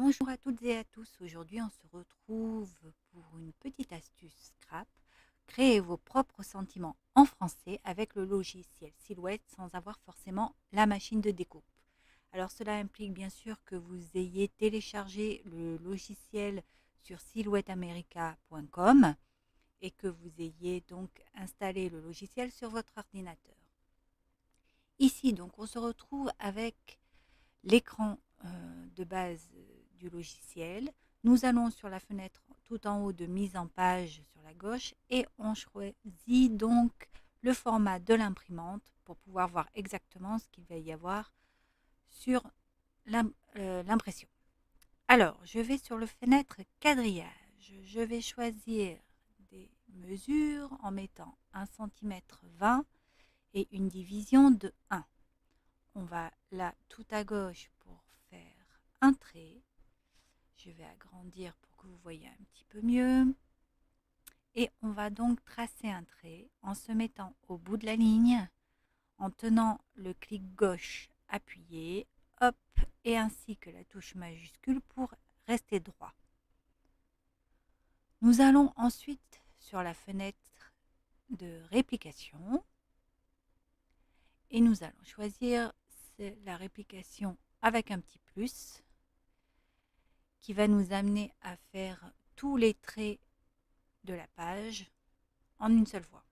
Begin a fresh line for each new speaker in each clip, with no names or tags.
Bonjour à toutes et à tous. Aujourd'hui, on se retrouve pour une petite astuce scrap. Créez vos propres sentiments en français avec le logiciel Silhouette sans avoir forcément la machine de découpe. Alors cela implique bien sûr que vous ayez téléchargé le logiciel sur silhouetteamerica.com et que vous ayez donc installé le logiciel sur votre ordinateur. Ici, donc, on se retrouve avec l'écran de base du logiciel. Nous allons sur la fenêtre tout en haut de mise en page sur la gauche et on choisit donc le format de l'imprimante pour pouvoir voir exactement ce qu'il va y avoir sur l'impression. Alors, je vais sur le fenêtre quadrillage. Je vais choisir des mesures en mettant 1,20 cm et une division de 1. On va là tout à gauche pour faire un trait. Je vais agrandir pour que vous voyez un petit peu mieux. Et on va donc tracer un trait en se mettant au bout de la ligne, en tenant le clic gauche appuyé, hop, et ainsi que la touche majuscule pour rester droit. Nous allons ensuite sur la fenêtre de réplication et nous allons choisir la réplication avec un petit plus qui va nous amener à faire tous les traits de la page en une seule fois.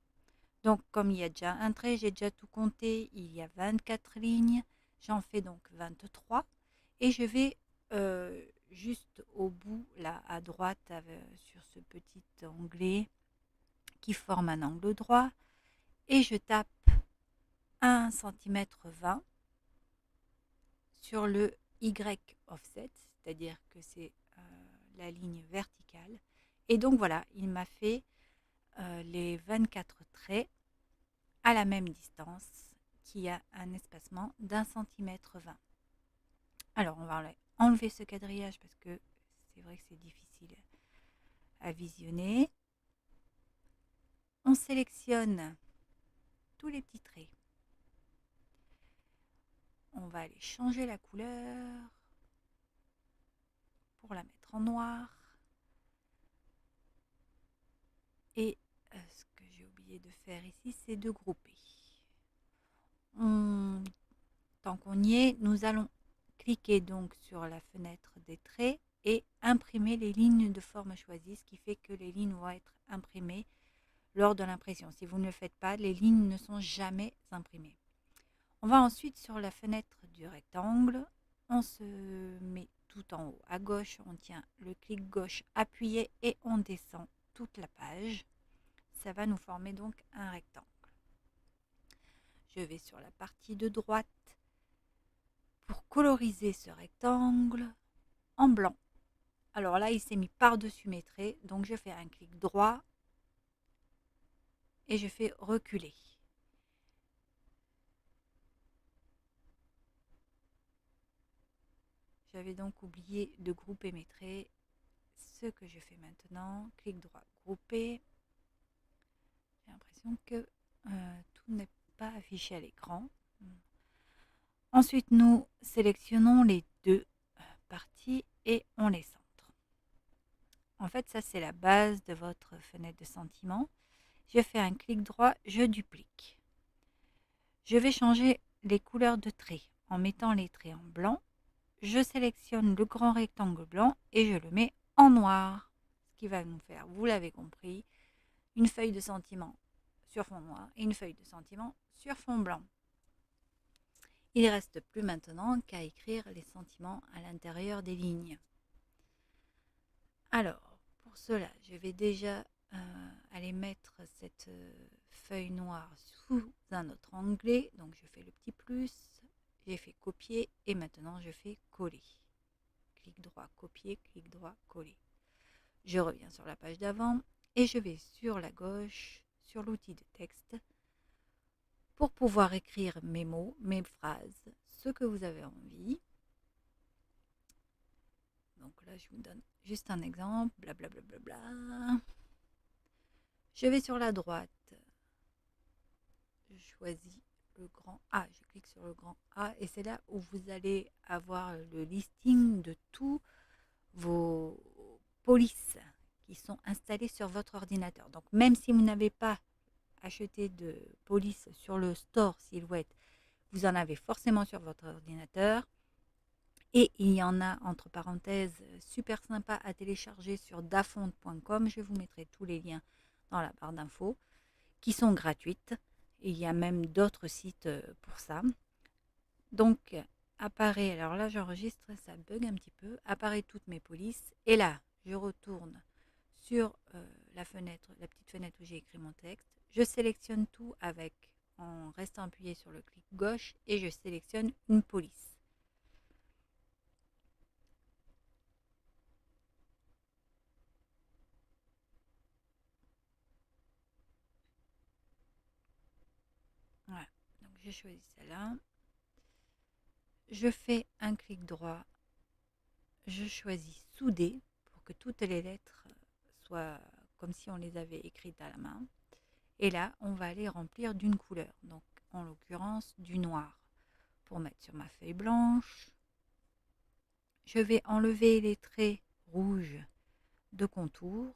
Donc comme il y a déjà un trait, j'ai déjà tout compté, il y a 24 lignes, j'en fais donc 23 et je vais juste au bout, là à droite, sur ce petit onglet qui forme un angle droit et je tape 1,20 cm sur le Y offset, c'est-à-dire que c'est la ligne verticale. Et donc voilà, il m'a fait les 24 traits à la même distance qui a un espacement d'1,20 cm. Alors on va enlever ce quadrillage parce que c'est vrai que c'est difficile à visionner. On sélectionne tous les petits traits. On va aller changer la couleur pour la mettre en noir. Et ce que j'ai oublié de faire ici, c'est de grouper. Tant qu'on y est, nous allons cliquer donc sur la fenêtre des traits et imprimer les lignes de forme choisies, ce qui fait que les lignes vont être imprimées lors de l'impression. Si vous ne le faites pas, les lignes ne sont jamais imprimées. On va ensuite sur la fenêtre du rectangle, on se met tout en haut à gauche, on tient le clic gauche appuyé et on descend toute la page. Ça va nous former donc un rectangle. Je vais sur la partie de droite pour coloriser ce rectangle en blanc. Alors là, il s'est mis par-dessus mes traits, donc je fais un clic droit et je fais reculer. J'avais donc oublié de grouper mes traits. Ce que je fais maintenant, clic droit, grouper. J'ai l'impression que tout n'est pas affiché à l'écran. Ensuite, nous sélectionnons les deux parties et on les centre. En fait, ça c'est la base de votre fenêtre de sentiment. Je fais un clic droit, je duplique. Je vais changer les couleurs de traits en mettant les traits en blanc. Je sélectionne le grand rectangle blanc et je le mets en noir. Ce qui va nous faire, vous l'avez compris, une feuille de sentiment sur fond noir et une feuille de sentiment sur fond blanc. Il ne reste plus maintenant qu'à écrire les sentiments à l'intérieur des lignes. Alors, pour cela, je vais déjà aller mettre cette feuille noire sous un autre onglet. Donc, je fais le petit plus, j'ai fait copier et maintenant je fais coller. Clic droit, copier, clic droit, coller. Je reviens sur la page d'avant et je vais sur la gauche, sur l'outil de texte, pour pouvoir écrire mes mots, mes phrases, ce que vous avez envie. Donc là, je vous donne juste un exemple, blablabla. Bla bla bla. Je vais sur la droite, je choisis le grand A, je clique sur le grand A et c'est là où vous allez avoir le listing de tous polices qui sont installées sur votre ordinateur. Donc même si vous n'avez pas acheté de police sur le store Silhouette, vous en avez forcément sur votre ordinateur. Et il y en a, entre parenthèses, super sympa à télécharger sur dafont.com. Je vous mettrai tous les liens dans la barre d'infos, qui sont gratuites. Et il y a même d'autres sites pour ça. Donc, apparaît, alors là j'enregistre, ça bug un petit peu, apparaît toutes mes polices. Et là, je retourne sur la fenêtre, la petite fenêtre où j'ai écrit mon texte. Je sélectionne tout en restant appuyé sur le clic gauche et je sélectionne une police. Voilà, donc j'ai choisi celle-là. Je fais un clic droit, je choisis souder pour que toutes les lettres soient comme si on les avait écrites à la main. Et là, on va les remplir d'une couleur, donc en l'occurrence du noir. Pour mettre sur ma feuille blanche, je vais enlever les traits rouges de contour.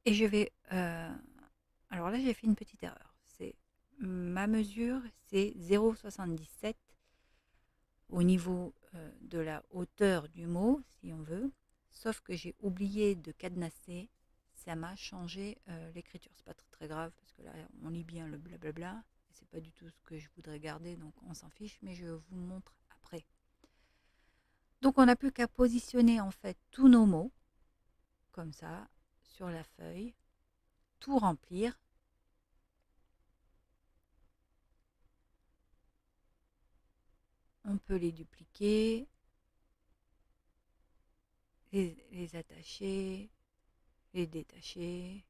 Et je vais... alors là, j'ai fait une petite erreur. Ma mesure, c'est 0,77 au niveau de la hauteur du mot, si on veut. Sauf que j'ai oublié de cadenasser. Ça m'a changé l'écriture. C'est pas très grave parce que là, on lit bien le blablabla. C'est pas du tout ce que je voudrais garder, donc on s'en fiche, mais je vous montre après. Donc on n'a plus qu'à positionner en fait tous nos mots, comme ça, sur la feuille, tout remplir. On peut les dupliquer, les attacher, les détacher,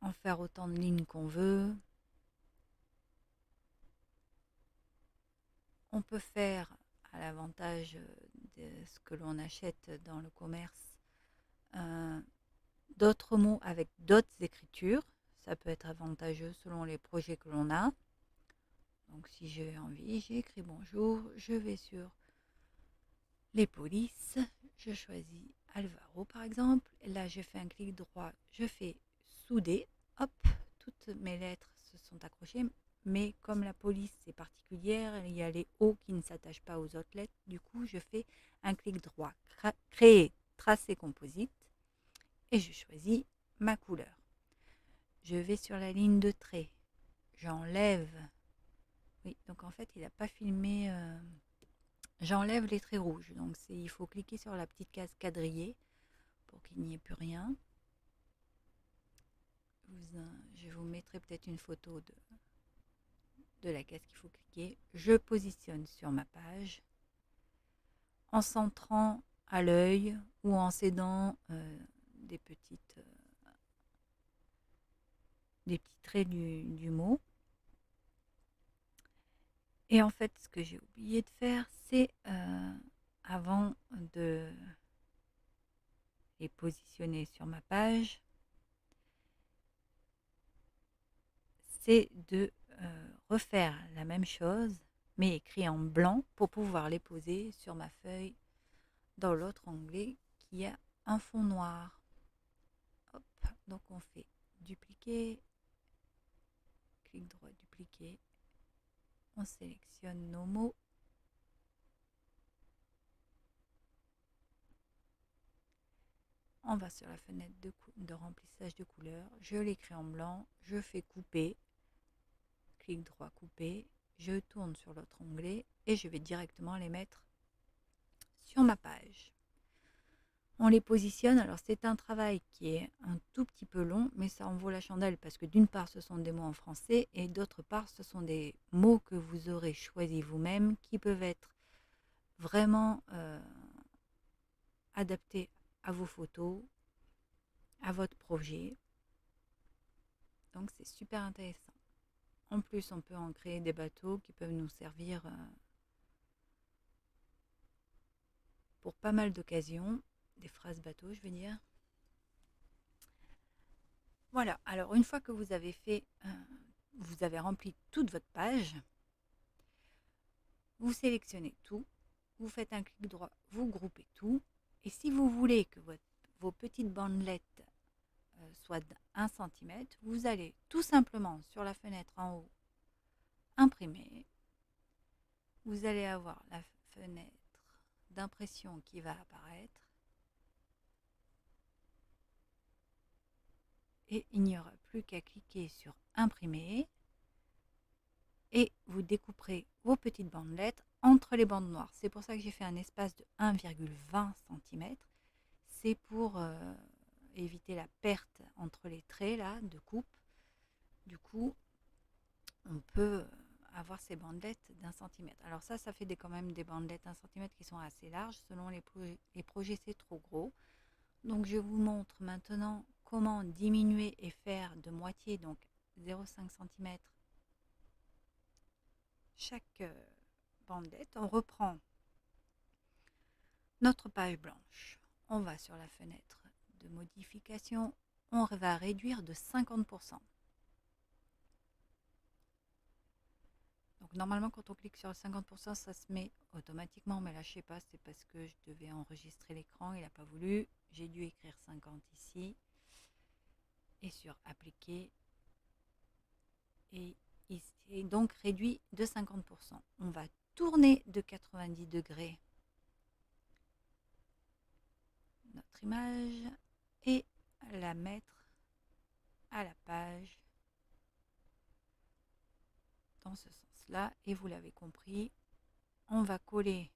en faire autant de lignes qu'on veut. On peut faire, à l'avantage de ce que l'on achète dans le commerce, d'autres mots avec d'autres écritures. Ça peut être avantageux selon les projets que l'on a. Donc si j'ai envie, j'écris bonjour, je vais sur les polices, je choisis Alvaro par exemple. Là, je fais un clic droit, je fais souder. Hop, toutes mes lettres se sont accrochées. Mais comme la police est particulière, il y a les O qui ne s'attachent pas aux autres lettres. Du coup, je fais un clic droit, créer, tracer composite. Et je choisis ma couleur. Je vais sur la ligne de trait. J'enlève. Oui, donc en fait, il n'a pas filmé. J'enlève les traits rouges. Donc il faut cliquer sur la petite case quadrillée pour qu'il n'y ait plus rien. Je vous mettrai peut-être une photo de la case qu'il faut cliquer. Je positionne sur ma page en centrant à l'œil ou en cédant des petits traits du mot. Et en fait, ce que j'ai oublié de faire, c'est avant de les positionner sur ma page, c'est de refaire la même chose, mais écrit en blanc, pour pouvoir les poser sur ma feuille dans l'autre onglet qui a un fond noir. Hop, donc on fait dupliquer, clic droit, dupliquer, on sélectionne nos mots, on va sur la fenêtre de remplissage de couleurs, je l'écris en blanc, je fais couper, clic droit couper, je tourne sur l'autre onglet et je vais directement les mettre sur ma page. On les positionne, alors c'est un travail qui est un tout petit peu long, mais ça en vaut la chandelle parce que d'une part ce sont des mots en français et d'autre part ce sont des mots que vous aurez choisis vous-même qui peuvent être vraiment adaptés à vos photos, à votre projet. Donc c'est super intéressant. En plus on peut en créer des bateaux qui peuvent nous servir pour pas mal d'occasions, des phrases bateaux je veux dire. Voilà, alors une fois que vous avez fait, vous avez rempli toute votre page, Vous sélectionnez tout, vous faites un clic droit, vous groupez tout. Et si vous voulez que vos petites bandelettes soient d'1 cm, vous allez tout simplement sur la fenêtre en haut, imprimer. Vous allez avoir la fenêtre d'impression qui va apparaître. Et il n'y aura plus qu'à cliquer sur imprimer. Et vous découperez vos petites bandelettes entre les bandes noires. C'est pour ça que j'ai fait un espace de 1,20 cm. C'est pour éviter la perte entre les traits là, de coupe. Du coup, on peut avoir ces bandelettes d'1 cm. Alors ça fait quand même des bandelettes d'1 cm qui sont assez larges. Selon les projets, c'est trop gros. Donc je vous montre maintenant comment diminuer et faire de moitié, donc 0,5 cm chaque bandelette. On reprend notre page blanche. On va sur la fenêtre de modification. On va réduire de 50%. Donc normalement quand on clique sur le 50%, ça se met automatiquement, mais là je sais pas, c'est parce que je devais enregistrer l'écran, il n'a pas voulu. J'ai dû écrire 50 ici et sur appliquer et ici. Et donc réduit de 50%. On va tourner de 90 degrés notre image et la mettre à la page dans ce sens-là. Et vous l'avez compris, on va coller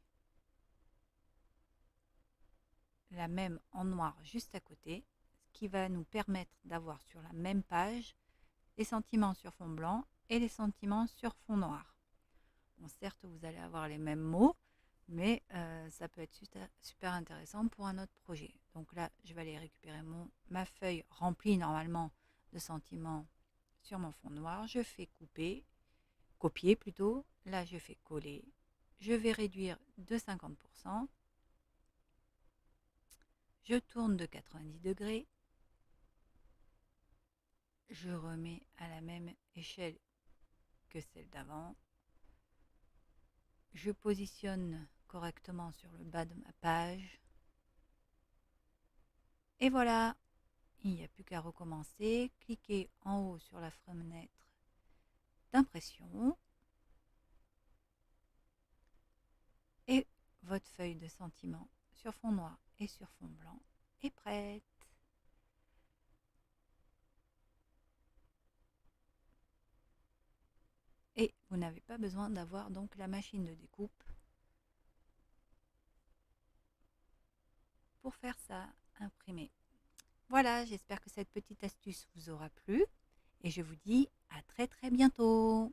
la même en noir juste à côté, ce qui va nous permettre d'avoir sur la même page les sentiments sur fond blanc et les sentiments sur fond noir. Bon, certes, vous allez avoir les mêmes mots, mais ça peut être super intéressant pour un autre projet. Donc là, je vais aller récupérer ma feuille remplie normalement de sentiments sur mon fond noir. Je fais copier plutôt. Là, je fais coller. Je vais réduire de 50%. Je tourne de 90 degrés. Je remets à la même échelle que celle d'avant. Je positionne correctement sur le bas de ma page. Et voilà, il n'y a plus qu'à recommencer. Cliquez en haut sur la fenêtre d'impression. Et votre feuille de sentiment sur fond noir et sur fond blanc est prête. Et vous n'avez pas besoin d'avoir donc la machine de découpe pour faire ça, imprimer. Voilà, j'espère que cette petite astuce vous aura plu et je vous dis à très bientôt.